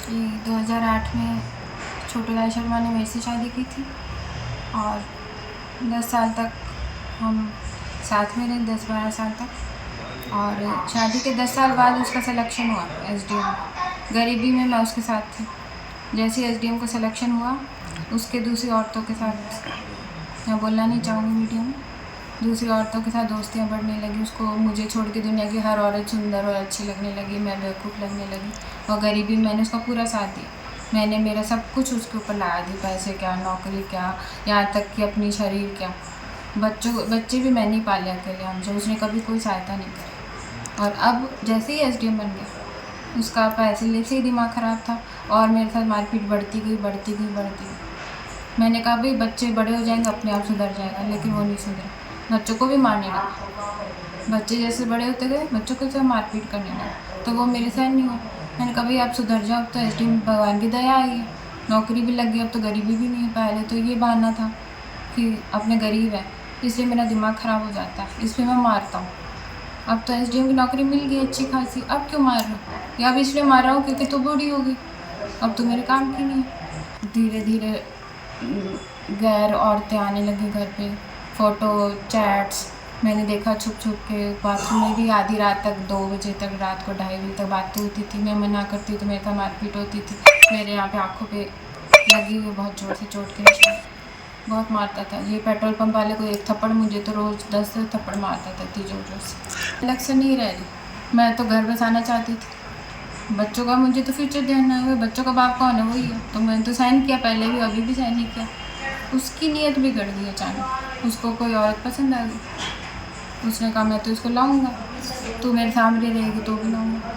कि 2008 में छोटू लाल शर्मा ने मेरे से शादी की थी और 10 साल तक हम साथ में रहे, 10-12 साल तक। और शादी के 10 साल बाद उसका सिलेक्शन हुआ एसडीएम। गरीबी में मैं उसके साथ थी। जैसे एसडीएम का सिलेक्शन हुआ उसके दूसरी औरतों के साथ, मैं बोलना नहीं चाहूँगी मीडिया में, दूसरी औरतों के साथ दोस्तियाँ बढ़ने लगी। उसको मुझे छोड़ के दुनिया की हर औरत सुंदर और अच्छी लगने लगी, मैं बेवकूफ़ लगने लगी। और गरीबी में मैंने उसका पूरा साथ दिया। मैंने मेरा सब कुछ उसके ऊपर लगा दी, पैसे क्या, नौकरी क्या, यहाँ तक कि अपनी शरीर क्या। बच्चे भी मैंने ही पाले अकेले हमसे, उसने कभी कोई सहायता नहीं करी। और अब जैसे ही एसडीएम बन गया, उसका पैसे से ही दिमाग ख़राब था और मेरे साथ मारपीट बढ़ती गई। मैंने कहा भाई बच्चे बड़े हो जाएंगे, अपने आप सुधर जाएगा, लेकिन वो नहीं सुधरा। बच्चों को भी मारने लगा। बच्चे जैसे बड़े होते गए बच्चों को तो मारपीट करने लगा, तो वो मेरे साथ नहीं हुआ। मैंने कहा भाई आप सुधर जाओ, अब तो एसडीएम भगवान की दया आई है, नौकरी भी लग गई, अब तो गरीबी भी नहीं है। पहले तो ये बहाना था कि अपने गरीब है इसलिए मेरा दिमाग ख़राब हो जाता है, इसलिए मैं मारता हूँ। अब तो एसडीएम की नौकरी मिल गई अच्छी खासी, अब क्यों मार रहा हूँ? या अब इसलिए मार रहा हूँ क्योंकि तू बूढ़ी हो गई, अब तो मेरे काम की नहीं है। धीरे धीरे गैर औरतें आने लगी घर पे, फ़ोटो चैट्स मैंने देखा छुप के। बाथरूम में भी आधी रात तक, 2 बजे तक, रात को 2:30 बजे तक बातें होती थी। मैं मना करती तो मेरे साथ मारपीट होती थी। मेरे यहाँ पे आँखों पे लगी हुई बहुत ज़ोर से चोट के निशान, बहुत मारता था। ये पेट्रोल पंप वाले को एक थप्पड़, मुझे तो रोज़ 10 थप्पड़ मारता था इतनी ज़ोर से। अलग से नहीं रह रही, मैं तो घर बसाना चाहती थी। बच्चों का मुझे तो फ्यूचर ध्यान है, बच्चों का बाप कौन है? वही है। तो मैंने तो साइन किया पहले भी, अभी भी साइन नहीं किया। उसकी नीयत बिगड़ गई अचानक, उसको कोई औरत पसंद आ गई। उसने कहा मैं तो इसको लाऊंगा, तू मेरे सामने रहेगी तो भी लाऊंगा,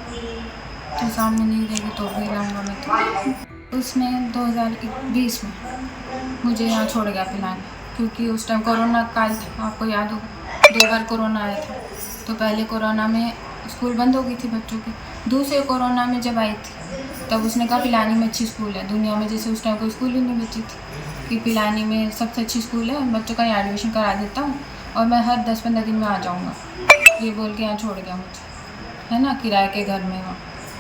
तू सामने नहीं रहेगी तो भी लाऊंगा मैं तो। उसने 2020 में मुझे यहाँ छोड़ गया पिलाने, क्योंकि उस टाइम कोरोना काल था, आपको याद होगा 2 बार कोरोना आया था। तो पहले कोरोना में स्कूल बंद हो गई थी बच्चों की, दूसरे कोरोना में जब आई थी तब उसने कहा पिलानी में अच्छी स्कूल है दुनिया में, जैसे उस टाइम कोई स्कूल ही नहीं बची थी, कि पिलानी में सबसे अच्छी स्कूल है, बच्चों का यहाँ एडमिशन करा देता हूँ और मैं हर 10-15 दिन में आ जाऊँगा। ये बोल के यहाँ छोड़ गया मुझे, है ना, किराए के घर में वहाँ।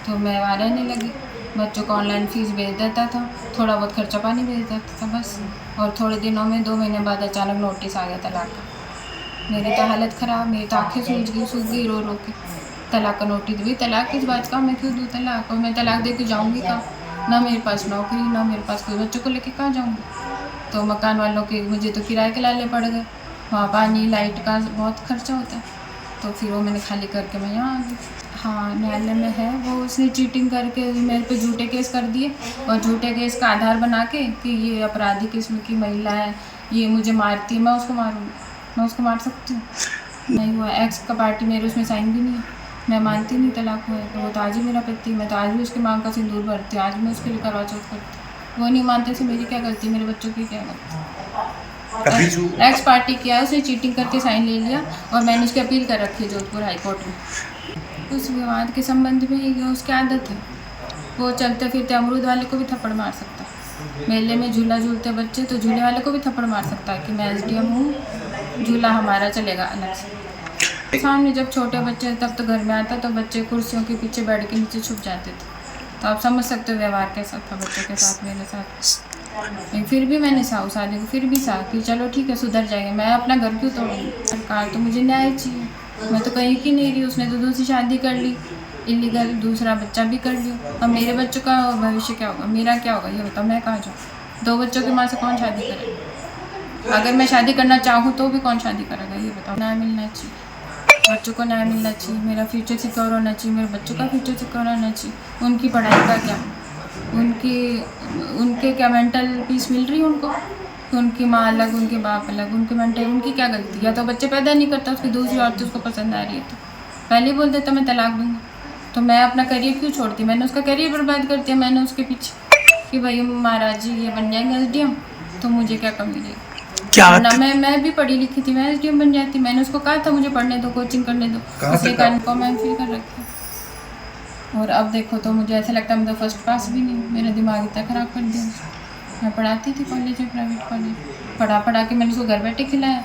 तो मैं वहाँ रहने लगी, बच्चों को ऑनलाइन फ़ीस भेज देता था, थोड़ा बहुत खर्चा पानी भेज देता था बस। और थोड़े दिनों में 2 महीने बाद अचानक नोटिस आ गया तलाक का। मेरी तो हालत ख़राब, मेरी तो आँखें सूज गई रो रो के। तलाक का नोटिस भी, तलाक किस बात का, मैं क्यों दूँ तलाक? और मैं तलाक दे के जाऊँगी कहाँ? ना मेरे पास नौकरी, ना मेरे पास कोई, बच्चों को लेके कहाँ जाऊँगी? तो मकान वालों के मुझे तो किराए के लाने पड़ गए, वहाँ पानी लाइट का बहुत खर्चा होता है। तो फिर वो मैंने खाली करके मैं यहाँ आ गई। हाँ, न्यायालय में है वो, उसने चीटिंग करके मेरे पे झूठे केस कर दिए और झूठे केस का आधार बना के कि ये अपराधी किस्म की महिला है, ये मुझे मारती है, मैं उसको मारूँगी? मैं उसको मार सकती हूँ? नहीं हुआ। एक्स का पार्टी मेरे उसमें साइन भी नहीं है, मैं मानती नहीं तलाक हुआ है। वो तो आज ही मेरा पति, मैं तो आज भी उसकी मांग का सिंदूर भरती हूँ, आज मैं उसके लिए करवा चौथ करती हूँ। वो नहीं मानते तो मेरी क्या गलती, मेरे बच्चों की क्या गलती? एक्स पार्टी किया है, उसने चीटिंग करके साइन ले लिया और मैंने उसकी अपील कर रखी है जोधपुर हाई कोर्ट में। उस विवाद के संबंध में ये उसकी आदत है, वो चलते फिरते अमरूद वाले को भी थप्पड़ मार सकता है। मेले में झूला झूलते बच्चे तो झूले वाले को भी थप्पड़ मार सकता है कि मैं एसडीएम हूँ, झूला हमारा चलेगा अलग से। सामने जब छोटे बच्चे तब तो घर में आता तो बच्चे कुर्सियों के पीछे बैठ के नीचे छुप जाते थे, तो आप समझ सकते हो व्यवहार कैसा था बच्चों के साथ मेरे साथ। फिर भी मैंने सहा उस आदमी को, फिर भी सहा कि चलो ठीक है सुधर जाएगा, मैं अपना घर क्यों तोड़ूंगी? सरकार तो मुझे न्याय चाहिए, मैं तो कहीं की नहीं रही। उसने तो दूसरी शादी कर ली इलीगल, दूसरा बच्चा भी कर लिया। अब मेरे बच्चों का भविष्य क्या होगा, मेरा क्या होगा ये बताओ? मैं कहाँ जाऊँ? 2 बच्चों की माँ से कौन शादी करेगा? अगर मैं शादी करना चाहूँ तो भी कौन शादी करेगा ये बताओ? न्याय मिलना चाहिए, बच्चों को न्याय मिलना चाहिए, मेरा फ्यूचर सिक्योर होना चाहिए, मेरे बच्चों का फ्यूचर सिक्योर होना चाहिए। उनकी पढ़ाई का क्या, उनके क्या मेंटल पीस मिल रही है उनको? उनकी माँ अलग, उनके बाप अलग, उनके मेंटल, उनकी क्या गलती? या तो बच्चे पैदा नहीं करता, उसकी दूसरी औरत उसको पसंद आ रही है तो पहले ही बोल देता मैं तलाक दूंगा। तो मैं अपना करियर क्यों छोड़ती? मैंने उसका करियर बर्बाद कर दिया, मैंने उसके पीछे कि भाई महाराज जी ये बन जाएंगे एसडीएम, तो मुझे क्या कमी रहेगी? क्या ना, मैं भी पढ़ी लिखी थी, मैं एसडीएम बन जाती। मैंने उसको कहा था मुझे पढ़ने दो, कोचिंग करने दो, उसके कारण को मैं एमफिल कर रखी। और अब देखो तो मुझे ऐसा लगता है मैं तो फर्स्ट पास भी नहीं, मेरा दिमाग इतना ख़राब कर दिया। मैं पढ़ाती थी कॉलेज में, प्राइवेट कॉलेज, पढ़ा के मैंने उसको घर बैठे खिलाया।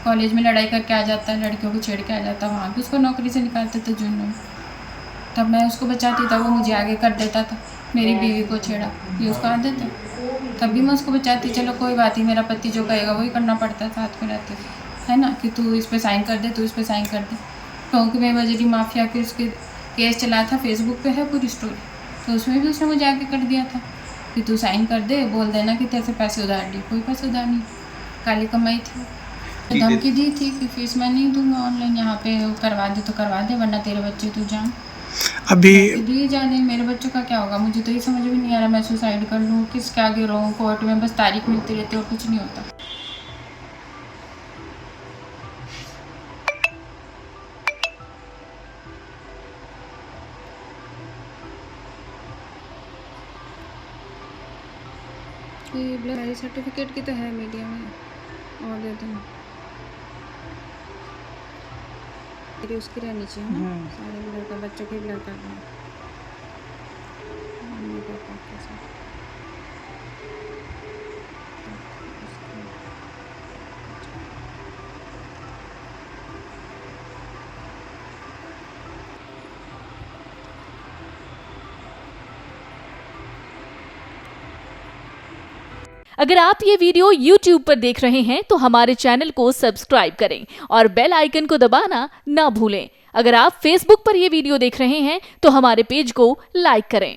कॉलेज में लड़ाई करके आ जाता है, लड़कियों को छेड़ के आ जाता है, वहाँ भी उसको नौकरी से निकालते थे जून में। तब मैं उसको बचाती था, वो मुझे आगे कर देता था। मेरी बीवी को छेड़ा, ये उसका आदत है। तब भी मैं उसको बचाती, चलो कोई बात नहीं, मेरा पति जो कहेगा वही करना पड़ता है साथ में रहते, है ना, कि तू इस पे साइन कर दे, तू इस पे साइन कर दे। क्योंकि मैं बजरी माफिया के उसके केस चलाया था, फेसबुक पे है पूरी स्टोरी, तो उसमें भी उसने मुझे आके कर दिया था कि तू साइन कर दे, बोल देना कि तेरे से पैसे उधार लिए। कोई पैसे उधार नहीं, काली कमाई थी। तो धमकी दी थी कि फीस मैं नहीं दूंगा ऑनलाइन, यहाँ पे करवा दे तो करवा दे, वरना तेरे बच्चे तू जान। अभी दिए जा रहे, मेरे बच्चों का क्या होगा, मुझे तो ये समझ में नहीं आ रहा, मैं सुसाइड कर लूँ, किसके आगे रहूँ, कोर्ट में बस तारीख मिलती रहती है और कुछ नहीं होता। ये ब्लड सर्टिफिकेट की तो है मीडिया में, और दे दूँ मेरी उसकी रहनी चाहिए ना, सारे ब्लड का, बच्चों के ब्लड का मम्मी पापा के साथ। अगर आप ये वीडियो YouTube पर देख रहे हैं तो हमारे चैनल को सब्सक्राइब करें और बेल आइकन को दबाना ना भूलें। अगर आप Facebook पर ये वीडियो देख रहे हैं तो हमारे पेज को लाइक करें।